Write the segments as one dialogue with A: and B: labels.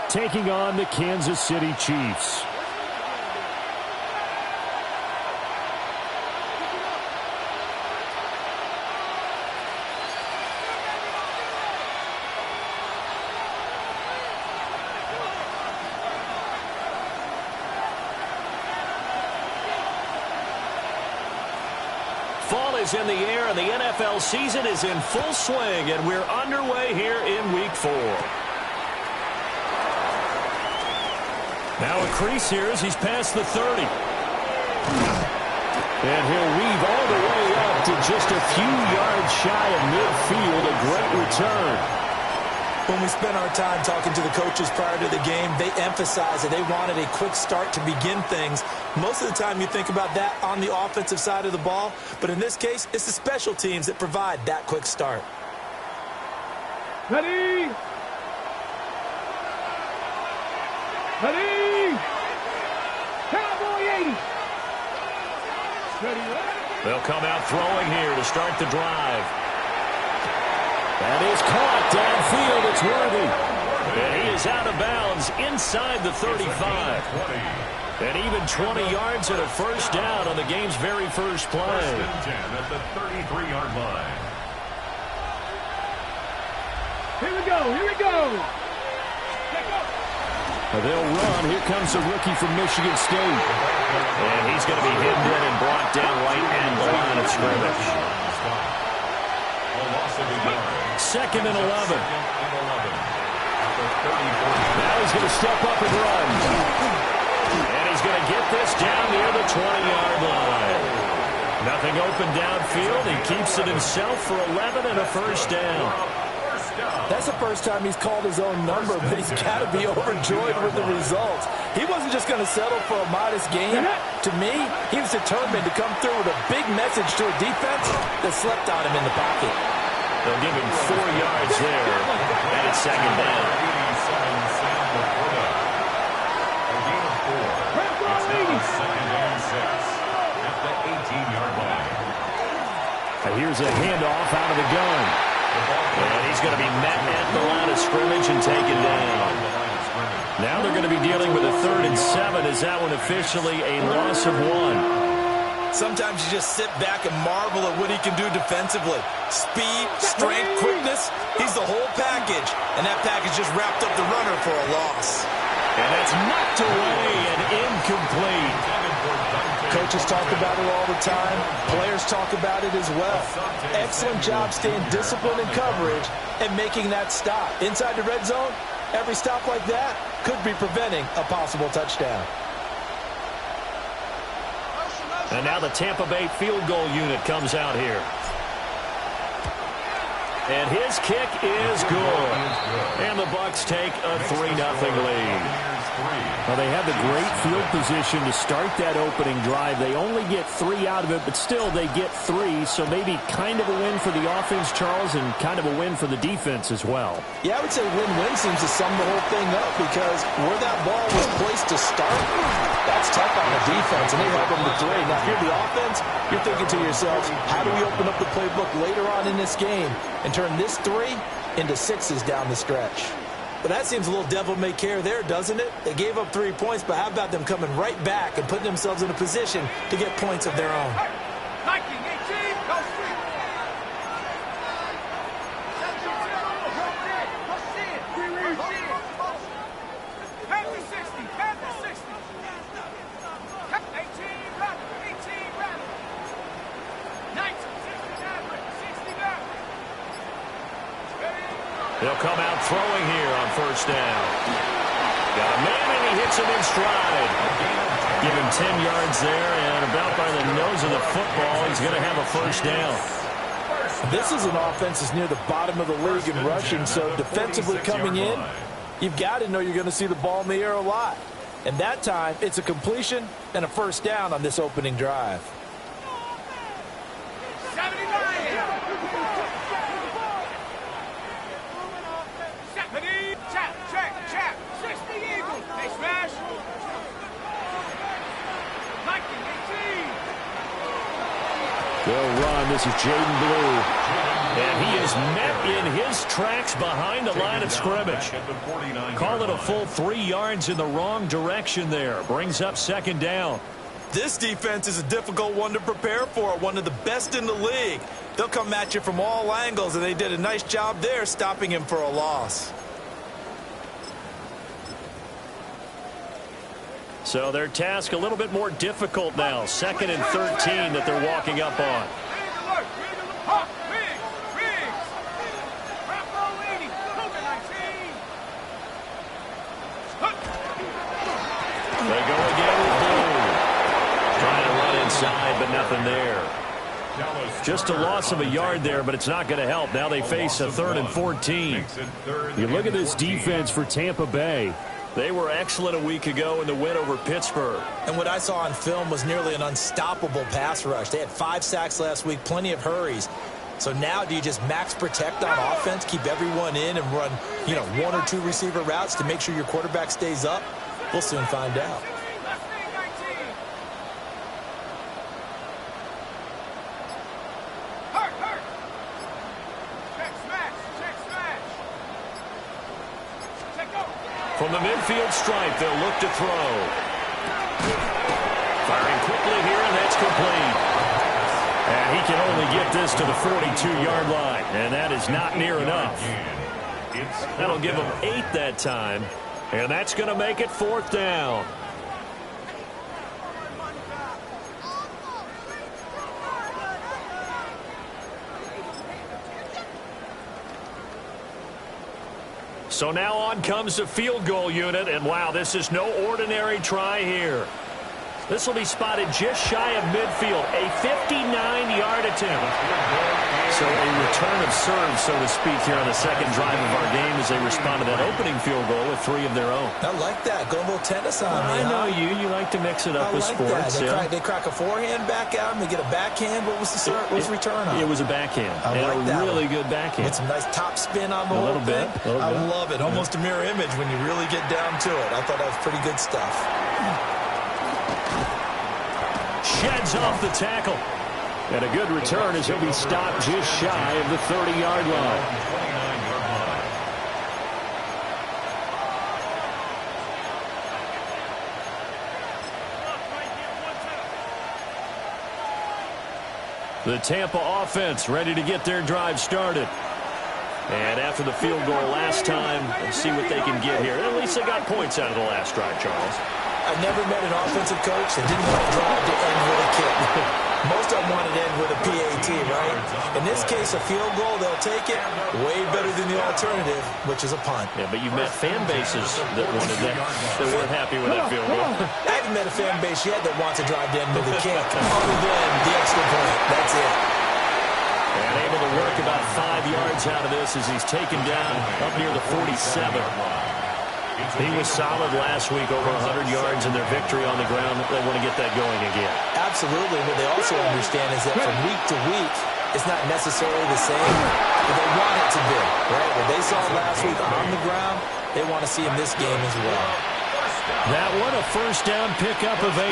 A: taking on the Kansas City Chiefs.
B: Fall is in the air, and the NFL season is in full swing, and we're underway here in Week 4. Now a crease here as he's past the 30.
A: And he'll weave all the way up to just a few yards shy of midfield. A great return.
C: When we spent our time talking to the coaches prior to the game, they emphasized that they wanted a quick start to begin things. Most of the time you think about that on the offensive side of the ball, but in this case, it's the special teams that provide that quick start.
D: Ready? Ready? Cowboy 80. Ready?
B: They'll come out throwing here to start the drive.
A: That is caught downfield. It's Worthy.
B: And he is out of bounds inside the 35. And even 20 yards and a first down on the game's very first play.
E: 1st and 10 at the 33-yard line.
D: Here we go. Here we go.
A: They'll run. Here comes a rookie from Michigan State.
B: And he's going to be hidden in and brought down right at the line of scrimmage.
A: 2nd and 11.
B: Now he's going to step up and run. And he's going to get this down near the 20-yard line. Nothing open downfield. He keeps it himself for 11 and a first down.
C: That's the first time he's called his own number, but he's got to be overjoyed with the results. He wasn't just going to settle for a modest gain. To me, he was determined to come through with a big message to a defense that slept on him in the pocket.
B: They'll give him 4 yards there, and it's 2nd down.
E: A gain of 4. It's now 2nd and 6 at the 18-yard line.
A: Here's a handoff out of the gun.
B: And he's going to be met at the line of scrimmage and taken down. Now they're going to be dealing with a 3rd and 7. Is that one officially a loss of 1?
C: Sometimes you just sit back and marvel at what he can do defensively. Speed, strength, quickness, he's the whole package. And that package just wrapped up the runner for a loss.
B: And that's knocked away and incomplete.
C: Coaches talk about it all the time. Players talk about it as well. Excellent job staying disciplined in coverage and making that stop. Inside the red zone, every stop like that could be preventing a possible touchdown.
B: And now the Tampa Bay field goal unit comes out here. And his kick is good. And the Bucs take a 3-0 lead.
A: Well, they have the great field position to start that opening drive. They only get 3 out of it, but still they get 3. So maybe kind of a win for the offense, Charles, and kind of a win for the defense as well.
C: Yeah, I would say win-win seems to sum the whole thing up because where that ball was placed to start, that's tough on the defense, and they held them to 3. Now, if you're the offense, you're thinking to yourselves, how do we open up the playbook later on in this game and turn this 3 into 6s down the stretch? But that seems a little devil-may-care there, doesn't it? They gave up 3 points, but how about them coming right back and putting themselves in a position to get points of their own?
D: Nike 18, go street. Panther 60, Panther 60. 18, run, 18, run. 19, 60 back.
B: They'll come out throwing here on first down. Got a man, and he hits him in stride. Give him 10 yards there, and about by the nose of the football, he's going to have a first down.
C: This is an offense that's near the bottom of the league in rushing, so defensively coming in, you've got to know you're going to see the ball in the air a lot. And that time, it's a completion and a first down on this opening drive.
D: 79. Check. 60 Eagles. They smash. Nike 18.
A: They'll run. This is Jaden Blue. And he is met in his tracks behind the line of scrimmage. Call it a full 3 yards in the wrong direction there. Brings up second down.
C: This defense is a difficult one to prepare for, one of the best in the league. They'll come at you from all angles, and they did a nice job there stopping him for a loss.
A: So their task a little bit more difficult now. 2nd and 13 that they're walking up on. They go again with Blue. Trying to run inside, but nothing there. Just a loss of a yard there, but it's not going to help. Now they face a 3rd and 14. You look at this defense for Tampa Bay. They were excellent a week ago in the win over Pittsburgh.
C: And what I saw on film was nearly an unstoppable pass rush. They had 5 sacks last week, plenty of hurries. So now do you just max protect on offense, keep everyone in and run, 1 or 2 receiver routes to make sure your quarterback stays up? We'll soon find out.
A: From the midfield stripe, they'll look to throw. Firing quickly here, and that's complete. And he can only get this to the 42-yard line, and that is not near enough. That'll give him 8 that time, and that's going to make it 4th down. So now on comes the field goal unit, and wow, this is no ordinary try here. This will be spotted just shy of midfield, a 59-yard attempt. So a return of serve, so to speak, here on the second drive of our game as they respond to that opening field goal with 3 of their own.
C: I like that. Go a little tennis on me,
A: I know you like to mix it up with sports.
C: They crack a forehand back out, and they get a backhand. What was the serve? What was the return on?
A: It was a backhand.
C: I like that
A: really
C: one.
A: Good backhand.
C: With some nice top spin on the whole thing. I love it. Almost a mirror image when you really get down to it. I thought that was pretty good stuff.
A: Sheds off the tackle. And a good return as he'll be stopped just shy of the 30-yard line. The Tampa offense ready to get their drive started. And after the field goal last time, let's see what they can get here. At least they got points out of the last drive, Charles.
C: I've never met an offensive coach that didn't want to drive to end with a kick. Most of them wanted to end with a PAT, right? In this case, a field goal, they'll take it. Way better than the alternative, which is a punt.
A: Yeah, but you've met fan bases that wanted that weren't happy with that field goal.
C: I haven't met a fan base yet that wants to drive to end with a kick, other than the extra point. That's it.
A: And able to work about 5 yards out of this as he's taken down up near the 47. He was solid last week, over 100 yards in their victory on the ground. They want to get that going again.
C: Absolutely. What they also understand is that from week to week, it's not necessarily the same, but they want it to be. Right? What they saw last week on the ground, they want to see in this game as well.
A: That one, a first down pickup of 8.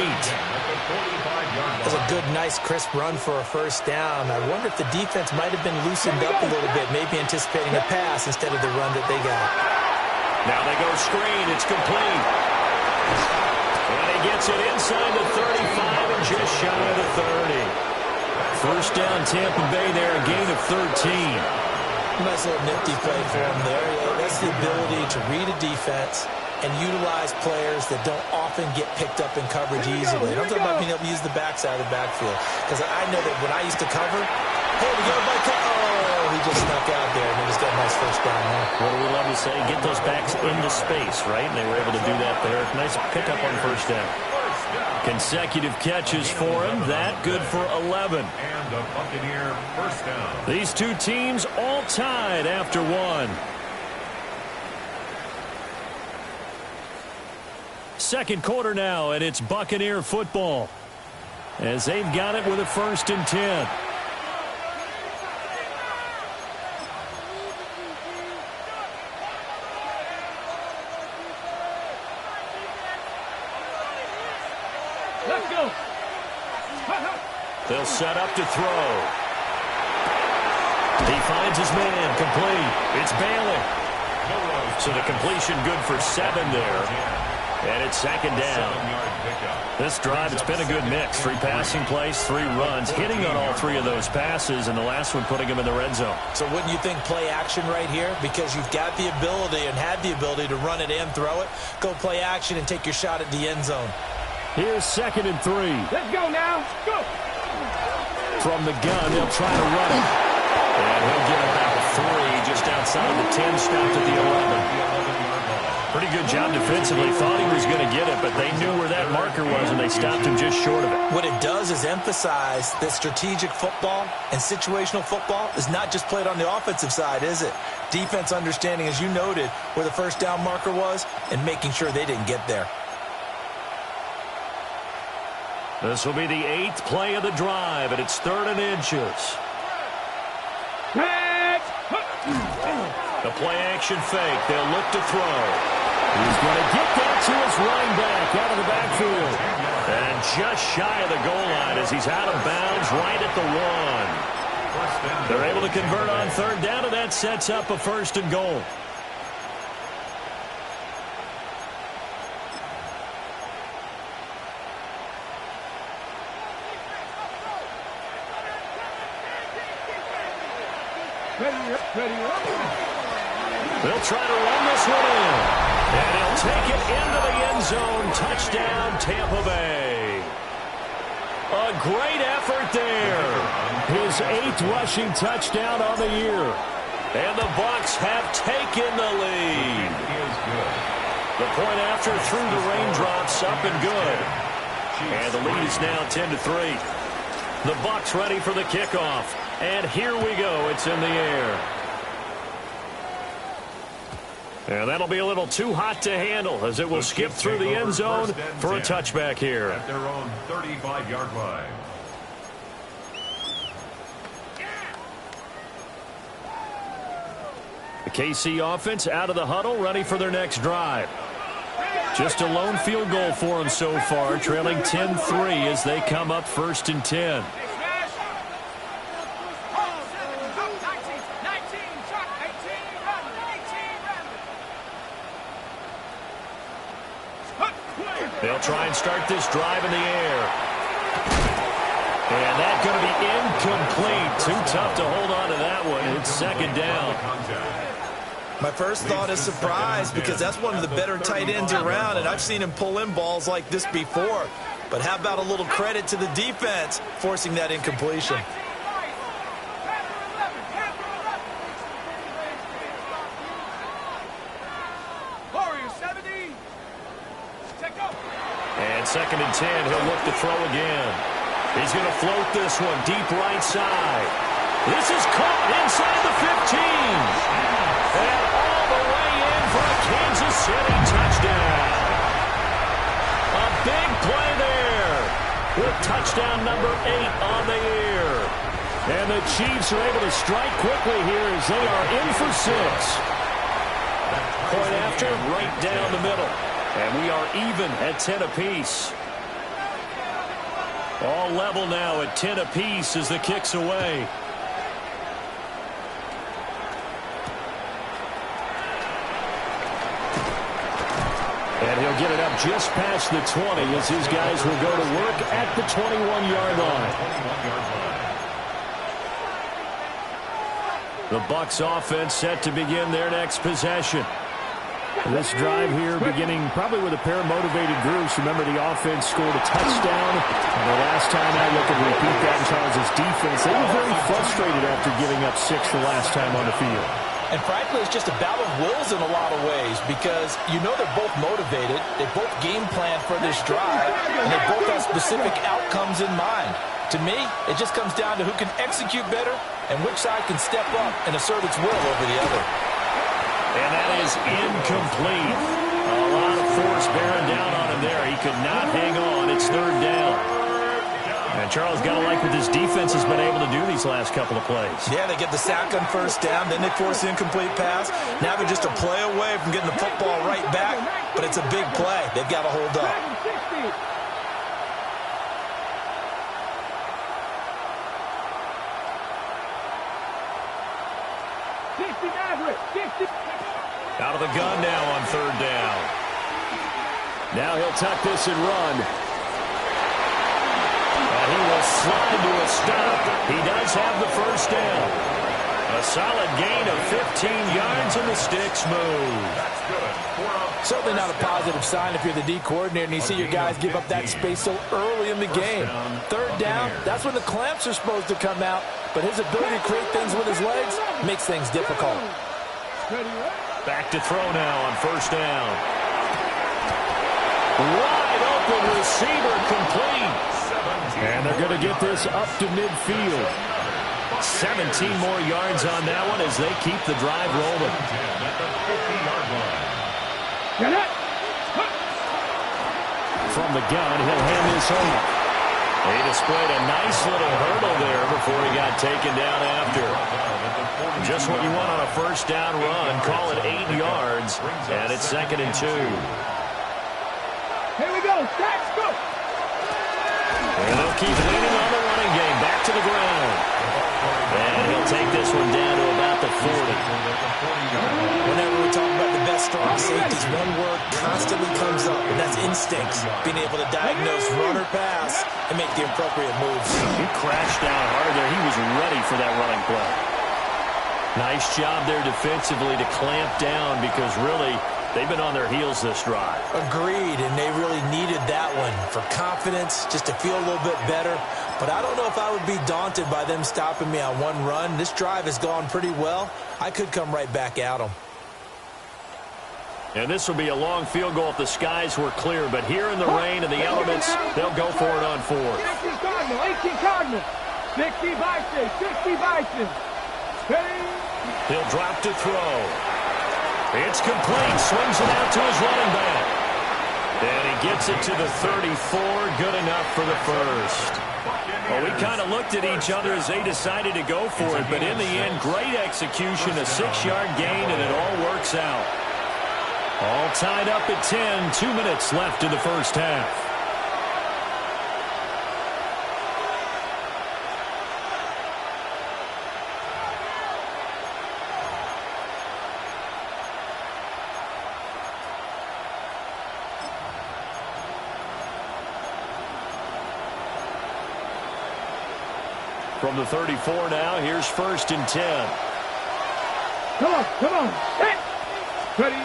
C: That's a good, nice, crisp run for a first down. I wonder if the defense might have been loosened up a little bit, maybe anticipating a pass instead of the run that they got.
A: Now they go screen. It's complete. And he gets it inside the 35 and just shy of the 30. First down, Tampa Bay there, a gain of 13.
C: Nice little nifty play for him there. Yeah, that's the ability to read a defense and utilize players that don't often get picked up in coverage easily. And I'm talking about being able to use the backside of the backfield. Because I know that when I used to cover, hey, we got everybody he just snuck out there, and he just got a nice first down there.
A: What do we love to say? Get those backs into space, right? And they were able to do that there. Nice pickup on first down. Consecutive catches for him. That good for 11.
E: And the Buccaneer first down.
A: These two teams all tied after one. Second quarter now, and it's Buccaneer football as they've got it with a 1st and 10.
D: Let's go.
A: They'll set up to throw.
B: He finds his man, complete. It's Bailey. So the completion good for 7 there. And it's second down. This drive, it's been a good mix. 3 passing plays, 3 runs, hitting on all 3 of those passes, and the last one putting him in the red zone.
C: So wouldn't you think play action right here? Because you've got the ability and had the ability to run it and throw it. Go play action and take your shot at the end zone.
A: Here's 2nd and 3.
D: Let's go now. Go.
A: From the gun, they'll try to run it.
B: And he'll get about 3 just outside of the 10, stopped at the 11. Pretty good job defensively. Thought he was going to get it, but they knew where that marker was, and they stopped him just short of it.
C: What it does is emphasize that strategic football and situational football is not just played on the offensive side, is it? Defense understanding, as you noted, where the first down marker was and making sure they didn't get there.
B: This will be the 8th play of the drive, and it's 3rd and inches. The play-action fake. They'll look to throw.
A: He's going to get that to his running back out of the backfield.
B: And just shy of the goal line as he's out of bounds right at the 1. They're able to convert on 3rd down, and that sets up a 1st and goal. They'll try to run this one in. And he'll take it into the end zone. Touchdown, Tampa Bay. A great effort there.
A: His 8th rushing touchdown on the year.
B: And the Bucs have taken the lead. The point after through the raindrops, up and good. And the lead is now 10-3. The Bucs ready for the kickoff. And here we go. It's in the air. And that'll be a little too hot to handle as it will skip through the end zone for a touchback here.
E: At their own 35-yard line.
A: The KC offense out of the huddle, ready for their next drive. Just a lone field goal for them so far, trailing 10-3 as they come up 1st and 10.
B: They'll try and start this drive in the air. And that's going to be incomplete. Too tough to hold on to that one. It's 2nd down.
C: My first thought is surprise because that's one of the better tight ends around, and I've seen him pull in balls like this before. But how about a little credit to the defense forcing that incompletion?
B: And 2nd and 10, he'll look to throw again. He's going to float this one deep right side. This is caught inside the 15. And all the way in for a Kansas City touchdown. A big play there with touchdown number 8 on the year.
A: And the Chiefs are able to strike quickly here as they are in for 6.
B: Point after, right down the middle. And we are even at 10 apiece. All level now at 10 apiece as the kick's away.
A: And he'll get it up just past the 20 as his guys will go to work at the 21-yard line.
B: The Bucs offense set to begin their next possession.
A: This drive here beginning probably with a pair of motivated groups. Remember, the offense scored a touchdown. And the last time I looked at repeat that in Charles' defense, they were very frustrated after giving up 6 the last time on the field.
C: And frankly, it's just a battle of wills in a lot of ways because you know they're both motivated. They both game plan for this drive, and they both have specific outcomes in mind. To me, it just comes down to who can execute better and which side can step up and assert its will over the other.
B: And that is incomplete. A lot of force bearing down on him there. He could not hang on. It's 3rd down. And Charles got to like what this defense has been able to do these last couple of plays.
C: Yeah, they get the sack on 1st down, then they force the incomplete pass. Now they're just a play away from getting the football right back, but it's a big play. They've got to hold up.
B: the gun now on third down.
A: Now he'll tuck this and run.
B: And he will slide to a stop. He does have the first down. A solid gain of 15 yards, and the sticks move.
E: That's good.
C: Certainly not a positive sign if you're the D coordinator and you see your guys give up that space so early in the game. Third down, that's when the clamps are supposed to come out, but his ability to create things with his legs makes things difficult.
B: Back to throw now on first down. Wide open receiver complete.
A: And they're going to get this up to midfield.
B: 17 more yards on that one as they keep the drive rolling.
A: From the gun, he'll hand this off.
B: He displayed a nice little hurdle there before he got taken down after. Just what you want on a first down run. Call it 8 yards, and it's 2nd and 2.
D: Here we go. Stacks, go.
B: And they'll keep leaning on the running game. Back to the ground. And he'll take this one down to about the 40.
C: Whenever we talk about the best strong safeties, one word constantly comes up, and that's instincts. Being able to diagnose run or pass and make the appropriate moves.
A: He crashed down hard there. He was ready for that running play.
B: Nice job there defensively to clamp down because really they've been on their heels this drive.
C: Agreed, and they really needed that one for confidence, just to feel a little bit better. But I don't know if I would be daunted by them stopping me on one run. This drive has gone pretty well. I could come right back at them.
B: And this will be a long field goal if the skies were clear. But here in the rain and the elements, they'll go for it on 4th.
D: 18 Cardinal, 18 Cardinal. 60 Bison, 60 Bison.
B: He'll drop to throw. It's complete. Swings it out to his running back. And he gets it to the 34. Good enough for the first. Well, we kind of looked at each other as they decided to go for it. But in the end, great execution, a 6-yard gain, and it all works out. All tied up at 10. 2 minutes left in the first half. From the 34 now, here's 1st and 10.
D: Come on, come on. Hit. Ready.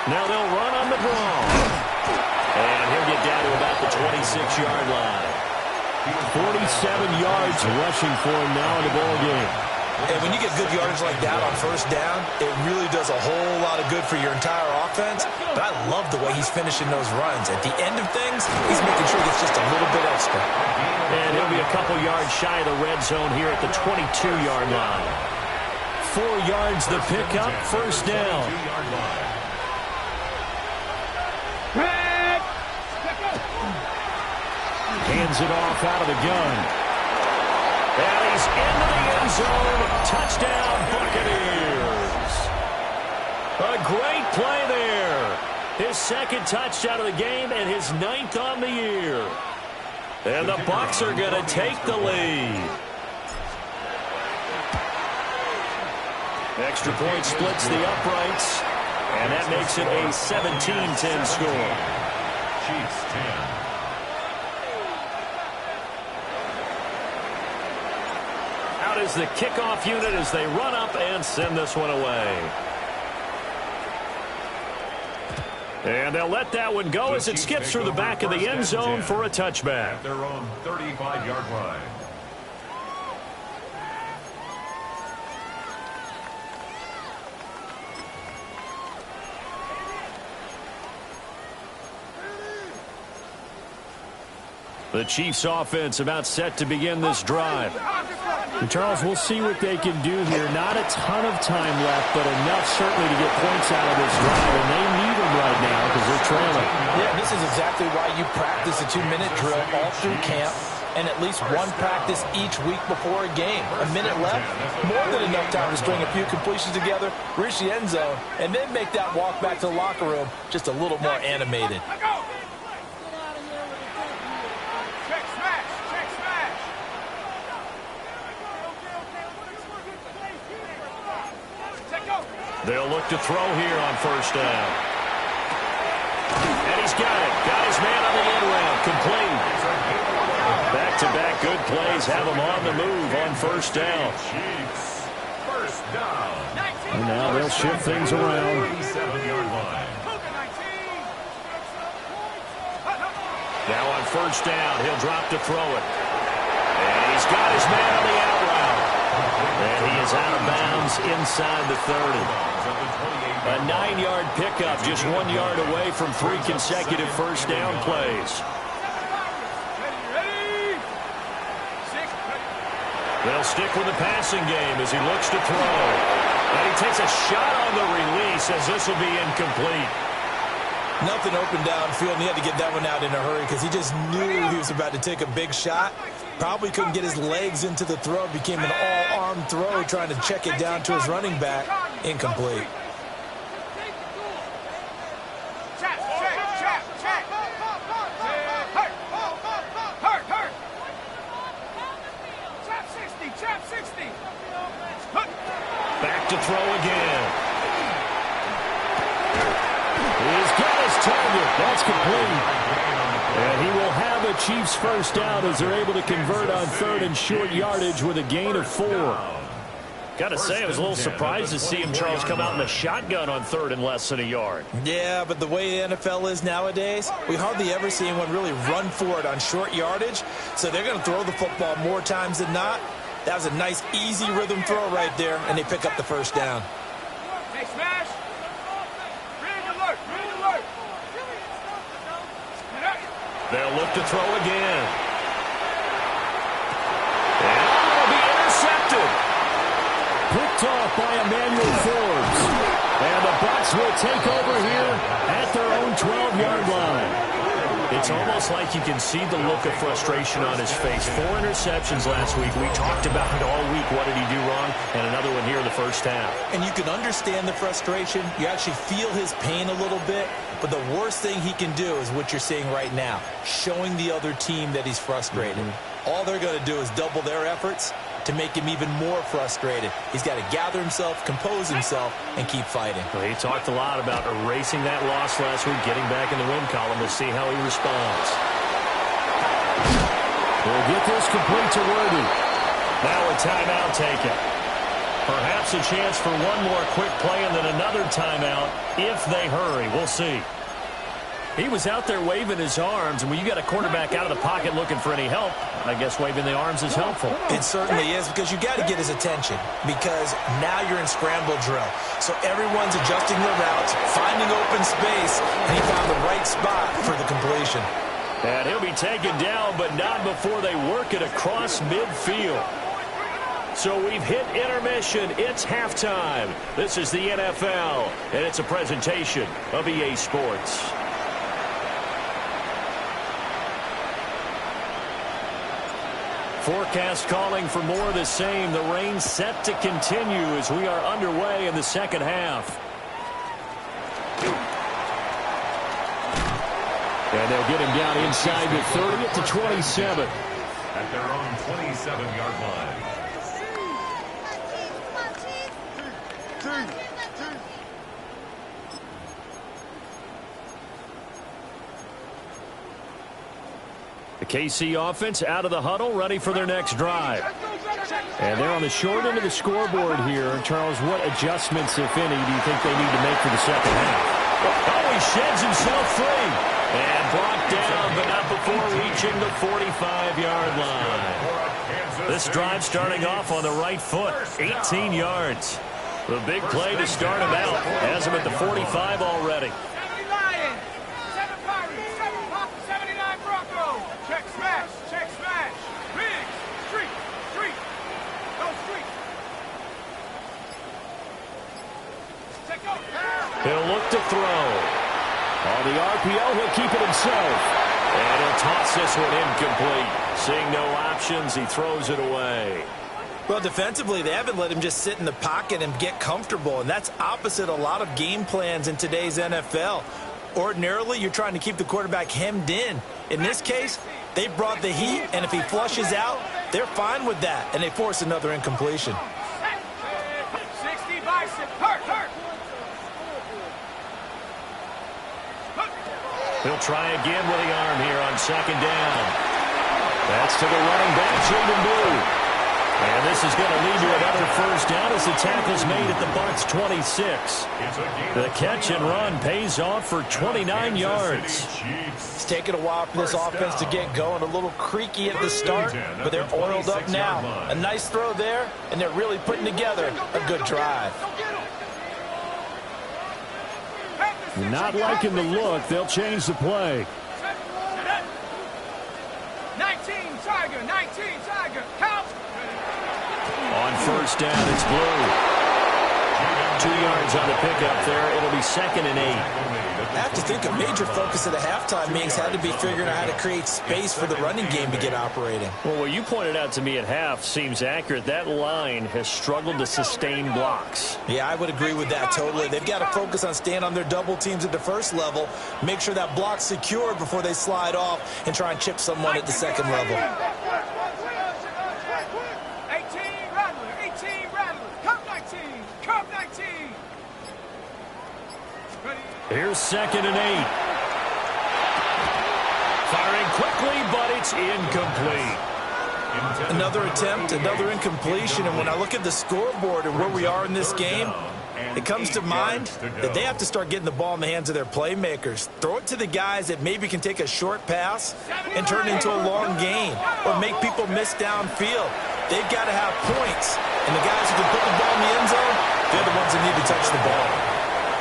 B: Now they'll run on the draw. And he'll get down to about the 26-yard line.
A: 47 yards rushing for him now in the ball game.
C: And when you get good yardage like that on first down, it really does a whole lot of good for your entire offense. But I love the way he's finishing those runs. At the end of things, he's making sure he gets just a little bit extra.
B: And he'll be a couple yards shy of the red zone here at the 22-yard line. 4 yards the pickup, first down.
A: Hands it off out of the gun.
B: And he's into the end zone. Touchdown, Buccaneers. A great play there. His 2nd touchdown of the game and his 9th on the year. And the Bucs are going to take the lead. Extra point splits the uprights. And that makes it a 17-10 score.
E: Chiefs 10.
B: Out is the kickoff unit as they run up and send this one away. And they'll let that one go as it skips through the back of the end zone for a touchback.
E: At their own 35-yard line.
A: The Chiefs offense about set to begin this drive. And Charles, we'll see what they can do here. Not a ton of time left, but enough certainly to get points out of this drive. And they need them right now because they're trailing.
C: Yeah, this is exactly why you practice a 2-minute drill all through camp and at least one practice each week before a game. A minute left, more than enough time to string a few completions together, reach the end zone, and then make that walk back to the locker room just a little more animated.
B: They'll look to throw here on first down. And he's got it. Got his man on the end round. Complete. Back-to-back good plays have him on the move on first down.
E: First down.
A: And now they'll shift things around.
E: 37-yard line.
B: Now on first down, he'll drop to throw it. And he's got his man on the out route. And he is out of bounds inside the 30. A 9-yard pickup, just 1 yard away from 3 consecutive first down plays. They'll stick with the passing game as he looks to throw. And he takes a shot on the release as this will be incomplete.
C: Nothing open downfield, and he had to get that one out in a hurry because he just knew he was about to take a big shot. Probably couldn't get his legs into the throw. It became an all-arm throw trying to check it down to his running back. Incomplete.
B: Back to throw again. He's got his target. That's complete. And he will have a Chiefs first down as they're able to convert on 3rd and short yardage with a gain of 4. Got to say, I was a little surprised to see him, Charles, come out in the shotgun on 3rd and less than a yard.
C: Yeah, but the way the NFL is nowadays, we hardly ever see anyone really run for it on short yardage. So they're going to throw the football more times than not. That was a nice, easy rhythm throw right there, and they pick up the first down.
D: Hey, Smash! Ready alert! Ready alert!
B: They'll look to throw again. And it'll be intercepted.
A: Picked off by Emmanuel Forbes. And the Bucs will take over here at their own 12-yard line.
B: It's almost like you can see the look of frustration on his face. 4 interceptions last week. We talked about it all week. What did he do wrong? And another one here in the first half.
C: And you can understand the frustration. You actually feel his pain a little bit. But the worst thing he can do is what you're seeing right now, showing the other team that he's frustrated. All they're going to do is double their efforts to make him even more frustrated. He's got to gather himself, compose himself, and keep fighting.
B: Well, he talked a lot about erasing that loss last week, getting back in the win column. We'll see how he responds.
A: We'll get this complete to Worthy.
B: Now a timeout taken. Perhaps a chance for one more quick play and then another timeout if they hurry. We'll see. He was out there waving his arms, and when you got a quarterback out of the pocket looking for any help, I guess waving the arms is helpful.
C: It certainly is, because you got to get his attention, because now you're in scramble drill. So everyone's adjusting their routes, finding open space, and he found the right spot for the completion.
B: And he'll be taken down, but not before they work it across midfield. So we've hit intermission. It's halftime. This is the NFL, and it's a presentation of EA Sports. Forecast calling for more of the same. The rain set to continue as we are underway in the second half.
A: And they'll get him down inside the 30 at the 27.
E: At their own 27-yard line.
A: The KC offense out of the huddle, ready for their next drive. And they're on the short end of the scoreboard here. Charles, what adjustments, if any, do you think they need to make for the second half?
B: Oh, he sheds himself free. And brought down, but not before reaching the 45-yard line. This drive starting off on the right foot, 18 yards. The big play to start him out. Has him at the 45 already.
D: Check smash, check smash. Biggs, street, street. Go street. Check out.
B: He'll look to throw.
A: On the RPO, he'll keep it himself.
B: And he'll toss this one incomplete. Seeing no options, he throws it away.
C: Well, defensively, they haven't let him just sit in the pocket and get comfortable, and that's opposite a lot of game plans in today's NFL. Ordinarily, you're trying to keep the quarterback hemmed in. In this case, they brought the heat, and if he flushes out, they're fine with that, and they force another incompletion.
D: 60 bicep, hurt, hurt.
B: He'll try again with the arm here on second down. That's to the running back, Jaden Blue. And this is going to lead to another first down as the tackle's made at the Bucs 26. The catch and run pays off for 29 yards.
C: It's taken a while for this offense to get going. A little creaky at the start, but they're oiled up now. A nice throw there, and they're really putting together a good drive.
A: Not liking the look. They'll change the play.
D: 19 Tiger, 19 Tiger, count.
B: On first down, it's Blue. 2 yards on the pickup there. It'll be 2nd and 8.
C: I have to think a major focus of the halftime meetings had to be figuring out how to create space for the running game to get operating.
A: Well, what you pointed out to me at half seems accurate. That line has struggled to sustain blocks.
C: Yeah, I would agree with that totally. They've got to focus on staying on their double teams at the first level, make sure that block's secured before they slide off and try and chip someone at the second level.
D: 18 Rattler, 18 Rattler, come 19, come 19.
B: Here's 2nd and 8. Firing quickly, but it's incomplete.
C: Another attempt, another incompletion, and when I look at the scoreboard and where we are in this game, it comes to mind that they have to start getting the ball in the hands of their playmakers. Throw it to the guys that maybe can take a short pass and turn it into a long gain or make people miss downfield. They've got to have points, and the guys who can put the ball in the end zone, they're the ones that need to touch the ball.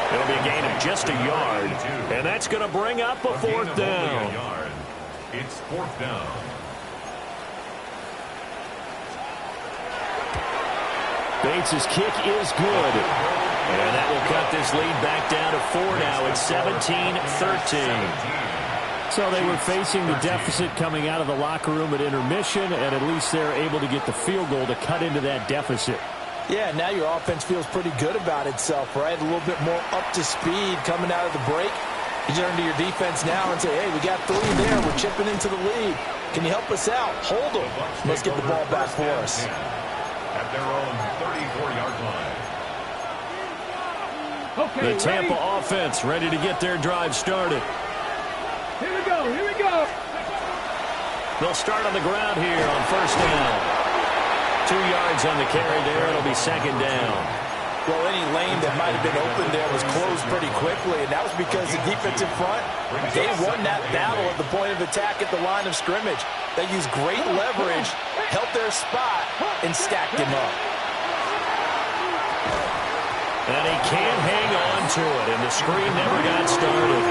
B: It'll be a gain of just a yard, and that's going to bring up a 4th down.
E: It's 4th down.
A: Bates' kick is good.
B: And that will cut this lead back down to 4 now. It's 17-13.
A: So they were facing the deficit coming out of the locker room at intermission, and at least they're able to get the field goal to cut into that deficit.
C: Yeah, now your offense feels pretty good about itself, right? A little bit more up to speed coming out of the break. You turn to your defense now and say, hey, we got 3 there. We're chipping into the lead. Can you help us out? Hold them. Let's get the ball back for us.
E: At their own 34-yard line.
D: Okay,
B: The Tampa offense ready to get their drive started.
D: Here we go, here we go.
B: They'll start on the ground here on first down. 2 yards on the carry there. It'll be 2nd down.
C: Well, any lane that might have been open there was closed pretty quickly, and that was because the defensive front, they won that battle at the point of attack at the line of scrimmage. They used great leverage, held their spot, and stacked him up.
B: And he can't hang on to it, and the screen never got started.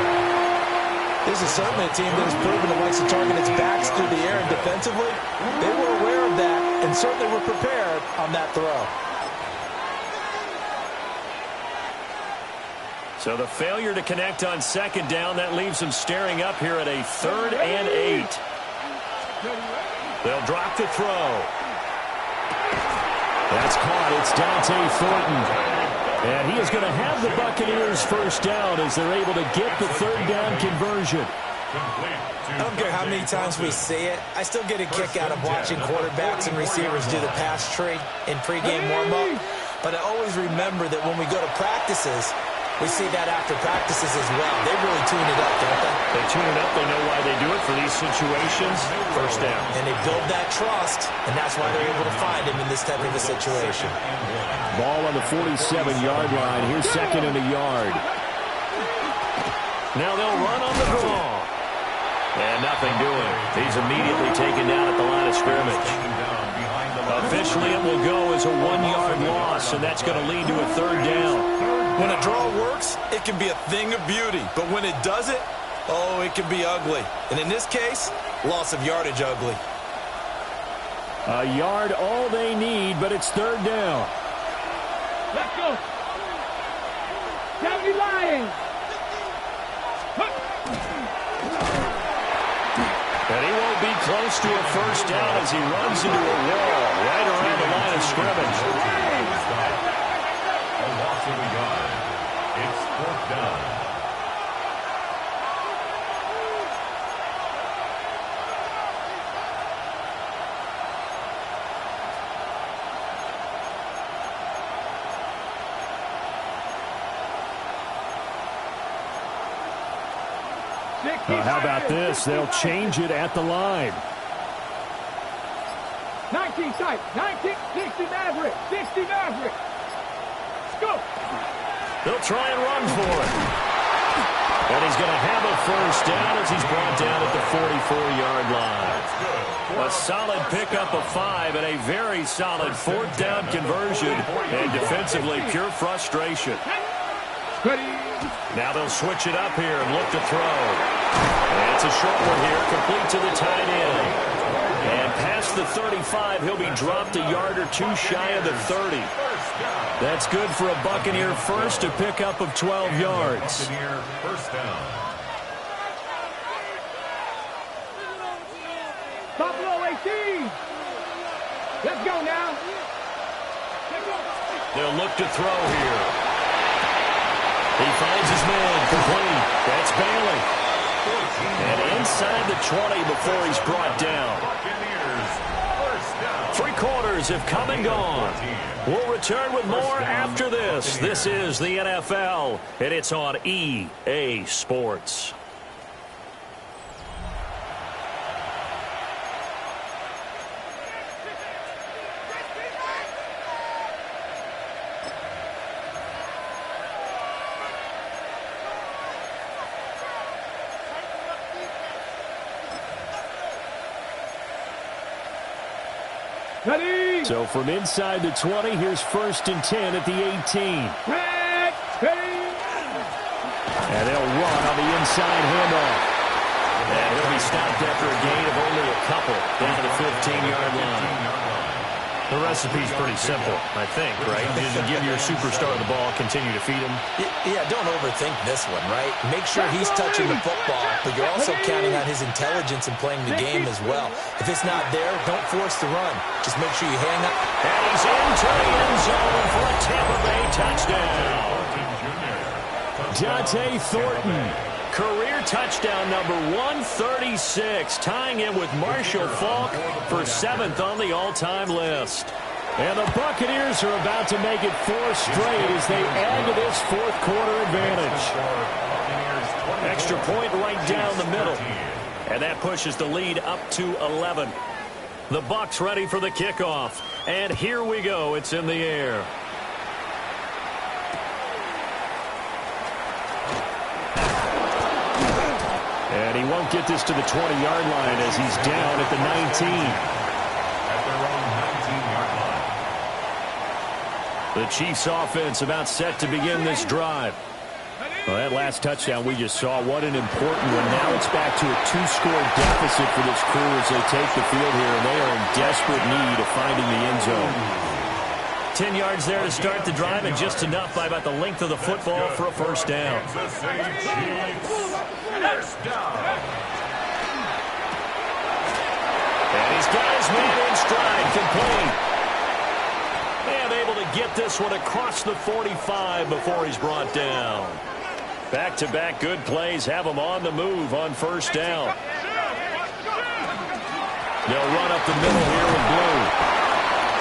C: This is certainly a team that has proven it likes to target its backs through the air, and defensively, they were aware of that and certainly were prepared on that throw.
B: So the failure to connect on 2nd down, that leaves them staring up here at a 3rd and 8. They'll drop the throw.
A: That's caught. It's Dante Thornton. And he is going to have the Buccaneers first down as they're able to get the 3rd down conversion.
C: I don't care how many times we see it. I still get a kick out of watching quarterbacks and receivers do the pass tree in pregame warm-up. But I always remember that when we go to practices, we see that after practices as well. They really tune it up, don't they?
B: They tune it up. They know why they do it for these situations. First down.
C: And they build that trust, and that's why they're able to find him in this type of a situation.
A: Ball on the 47-yard line. Here's 2nd and a yard.
B: Now they'll run on the draw. And nothing doing. He's immediately taken down at the line of scrimmage. Officially, it will go as a 1-yard loss, and that's going to lead to a 3rd down.
C: When a draw works, it can be a thing of beauty. But when it doesn't, oh, it can be ugly. And in this case, loss of yardage ugly.
A: A yard all they need, but it's 3rd down.
D: Let's go. County Lions.
B: And he won't be close to a first down as he runs into a wall right around the line of scrimmage.
E: A loss of a yard. It's 4th down.
A: How about this? They'll change it at the line.
D: 19 tight. 19, 60 Maverick. 60 Maverick. Let's go.
B: They'll try and run for it. And he's going to have a first down as he's brought down at the 44-yard line. A solid pickup of 5 and a very solid fourth down conversion. And defensively, pure frustration.
D: Ready.
B: Now they'll switch it up here and look to throw. And it's a short one here, complete to the tight end. And past the 35, he'll be dropped a yard or 2 shy of the 30. That's good for a Buccaneer first, a pickup of 12 yards.
E: Buccaneer first down.
D: Buffalo 18. Let's go now.
B: They'll look to throw here. He finds his man, complete. That's Bailey. And inside the 20 before he's brought down.
E: Buccaneers first down.
B: 3 quarters have come and gone. We'll return with more after this. This is the NFL, and it's on EA Sports.
D: Ready.
A: So from inside the 20, here's 1st and 10 at the 18.
D: Ready.
A: And they'll run on the inside handoff.
B: And he'll be stopped after a gain of only a couple down to the 15-yard line. The recipe's pretty simple, I think, right? You just give your superstar the ball, continue to feed him.
C: Yeah, don't overthink this one, right? Make sure he's touching the football, but you're also counting on his intelligence in playing the game as well. If it's not there, don't force the run. Just make sure you hang up.
B: And he's into the end zone for a Tampa Bay touchdown.
A: Dante Thornton.
B: Career touchdown number 136, tying it with Marshall Faulk for 7th on the all-time list.
A: And the Buccaneers are about to make it 4 straight as they add to this fourth-quarter advantage.
B: Extra point right down the middle. And that pushes the lead up to 11. The Bucs ready for the kickoff. And here we go. It's in the air.
A: And he won't get this to the 20-yard line as he's down at the 19.
E: At their own 19-yard line.
A: The Chiefs offense about set to begin this drive. Well, that last touchdown we just saw, what an important one. Now it's back to a 2-score deficit for this crew as they take the field here, and they are in desperate need of finding the end zone.
B: 10 yards there to start the drive, and just enough by about the length of the football for a first down.
E: Kansas City Chiefs first down.
B: And he's got his man in stride, complete. And able to get this one across the 45 before he's brought down. Back-to-back good plays have him on the move on first down. They'll run up the middle here with Blue.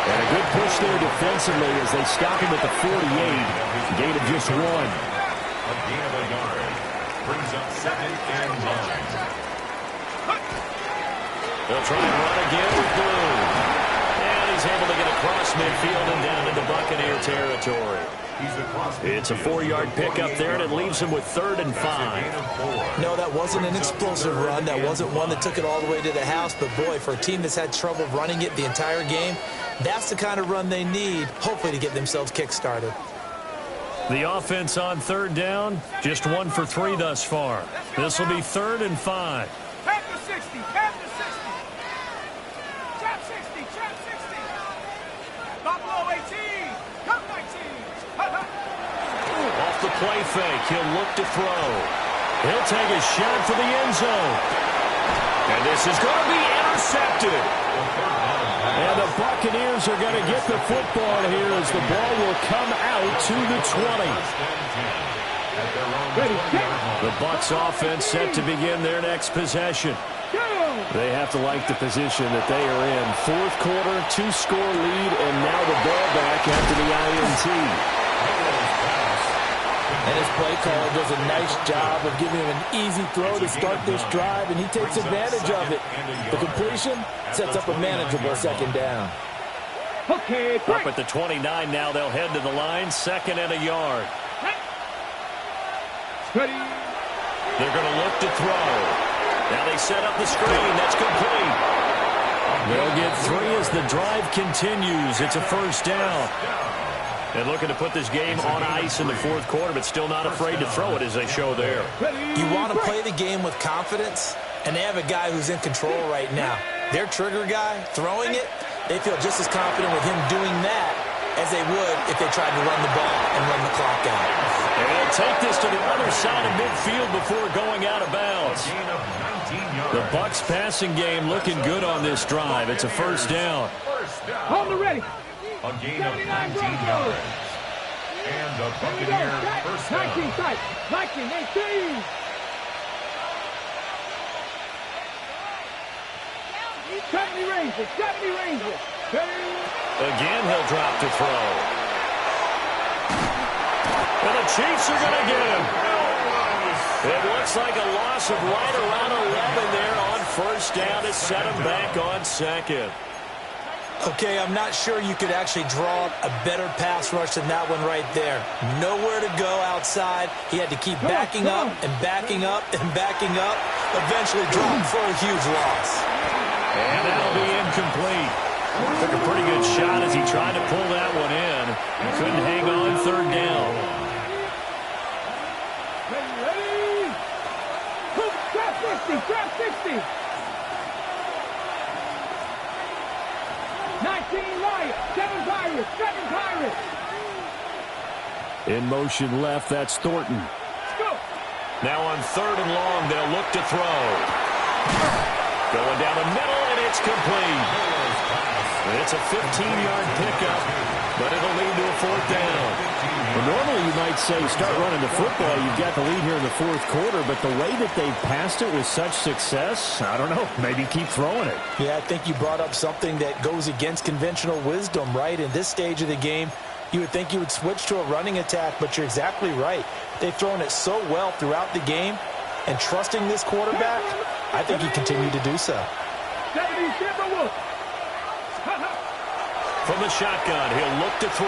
A: And a good push there defensively as they stop him at the 48. Gain of just 1.
E: A gain of a yard. Brings up 2nd and 9.
B: They'll try and run again with Blue. And he's able to get across midfield and down into Buccaneer territory. It's a 4-yard pickup there, and it leaves him with 3rd and 5.
C: No, that wasn't an explosive run. That wasn't one that took it all the way to the house. But, boy, for a team that's had trouble running it the entire game, that's the kind of run they need, hopefully, to get themselves kick-started.
B: The offense on 3rd down, just 1 for 3 thus far. This will be 3rd and 5.
D: Tap the 60. Tap the 60. Tap 60. Tap 60. Buffalo 18. Come 19.
B: Off the play fake, he'll look to throw. He'll take a shot for the end zone. And this is going to be intercepted.
A: And the Buccaneers are going to get the football here as the ball will come out to the 20. The Bucs offense set to begin their next possession. They have to like the position that they are in. 4th quarter, 2-score lead, and now the ball back after the INT.
C: And his play caller does a nice job of giving him an easy throw to start this drive, and he takes advantage of it. The completion sets up a manageable second down.
D: Okay,
A: Up at the 29 now, they'll head to the line, 2nd and a yard.
D: Ready.
A: They're going to look to throw. Now they set up the screen. That's complete. They'll get 3 as the drive continues. It's a first down. And looking to put this game on ice in the 4th quarter, but still not afraid to throw it as they show there.
C: You want to play the game with confidence, and they have a guy who's in control right now. Their trigger guy, throwing it, they feel just as confident with him doing that as they would if they tried to run the ball and run the clock out.
A: And they'll take this to the other side of midfield before going out of bounds. The Bucs passing game looking good on this drive. It's a first down.
D: On the ready.
E: A gain of 19 yards. And the Buccaneers first down.
D: 19 tight. 19, 18. Rangers.
A: Again, he'll drop to throw. And the Chiefs are going to get him. It looks like a loss of right around 11 there on first down to set him back on 2nd.
C: Okay, I'm not sure you could actually draw a better pass rush than that one right there. Nowhere to go outside. He had to keep backing up and backing up and backing up. Eventually dropped for a huge loss.
A: And that'll be incomplete. Took a pretty good shot as he tried to pull that one in. Couldn't hang on 3rd down.
D: Ready. Trap 60. 19 Lions, 7 Pirates.
A: In motion left, that's Thornton.
D: Go.
A: Now on 3rd and long, they'll look to throw. Going down the middle, and it's complete. It's a 15-yard pickup, but it'll lead to a 4th down. Well, normally you might say start running the football. You've got the lead here in the 4th quarter, but the way that they've passed it with such success, I don't know, maybe keep throwing it.
C: Yeah, I think you brought up something that goes against conventional wisdom, right? In this stage of the game, you would think you would switch to a running attack, but you're exactly right. They've thrown it so well throughout the game, and trusting this quarterback, I think you continue to do so.
D: 70 Timberwolves.
A: From the shotgun, he'll look to throw.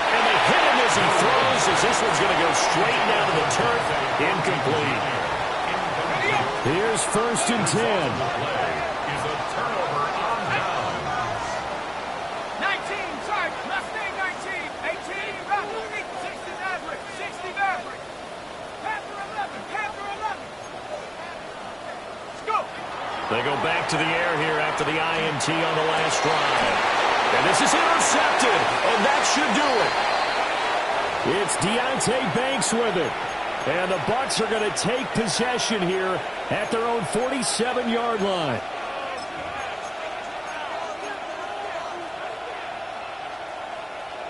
A: And they hit him as he throws, as this one's going to go straight down to the turf. Incomplete. Here's 1st and 10.
E: Is a turnover on downs.
D: 19, sorry, Mustang 19. 18, Raptor, 60 Maverick, 60 Maverick. Panther 11. Let's go.
A: They go back to the air here after the INT on the last drive. And this is intercepted, and that should do it. It's Deonte Banks with it. And the Bucs are going to take possession here at their own 47-yard line.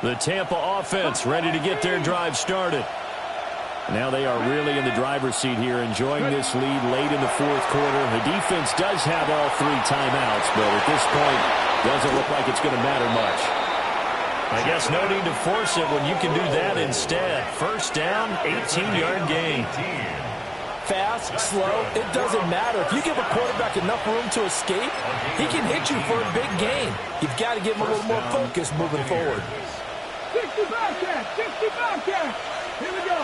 A: The Tampa offense ready to get their drive started. Now they are really in the driver's seat here, enjoying this lead late in the 4th quarter. The defense does have all 3 timeouts, but at this point, doesn't look like it's going to matter much. I guess no need to force it when you can do that instead. First down, 18-yard gain.
C: Fast, slow, it doesn't matter. If you give a quarterback enough room to escape, he can hit you for a big gain. You've got to give him a little more focus moving forward.
D: 60 Bobcats. Here we go.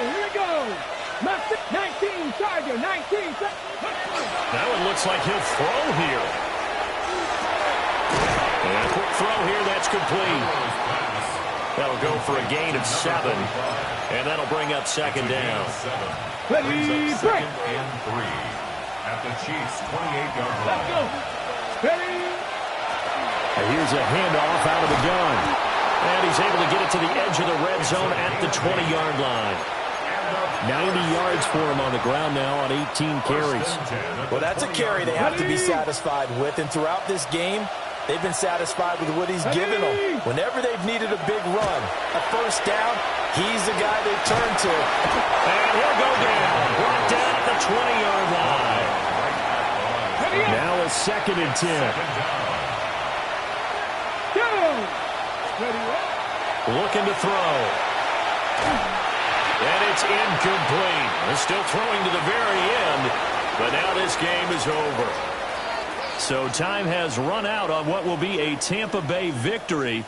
D: 19, Tiger, 19.
A: Now it looks like he'll throw here. And a quick throw here, that's complete. That'll go for a gain of 7. And that'll bring up 2nd down.
D: Ready, break.
E: 2nd and 3. At the Chiefs' 28-yard line.
D: Let's go. Ready.
A: And here's a handoff out of the gun. And he's able to get it to the edge of the red zone at the 20-yard line. 90 yards for him on the ground now on 18 carries.
C: Well, that's a carry they have to be satisfied with. And throughout this game, they've been satisfied with what he's given them. Whenever they've needed a big run, a first down, he's the guy they turn to.
A: And he'll go down. Brought down at the 20-yard line. Now a 2nd and 10. Looking to throw.
B: And it's incomplete. They're still throwing to the very end, but now this game is over.
A: So time has run out on what will be a Tampa Bay victory.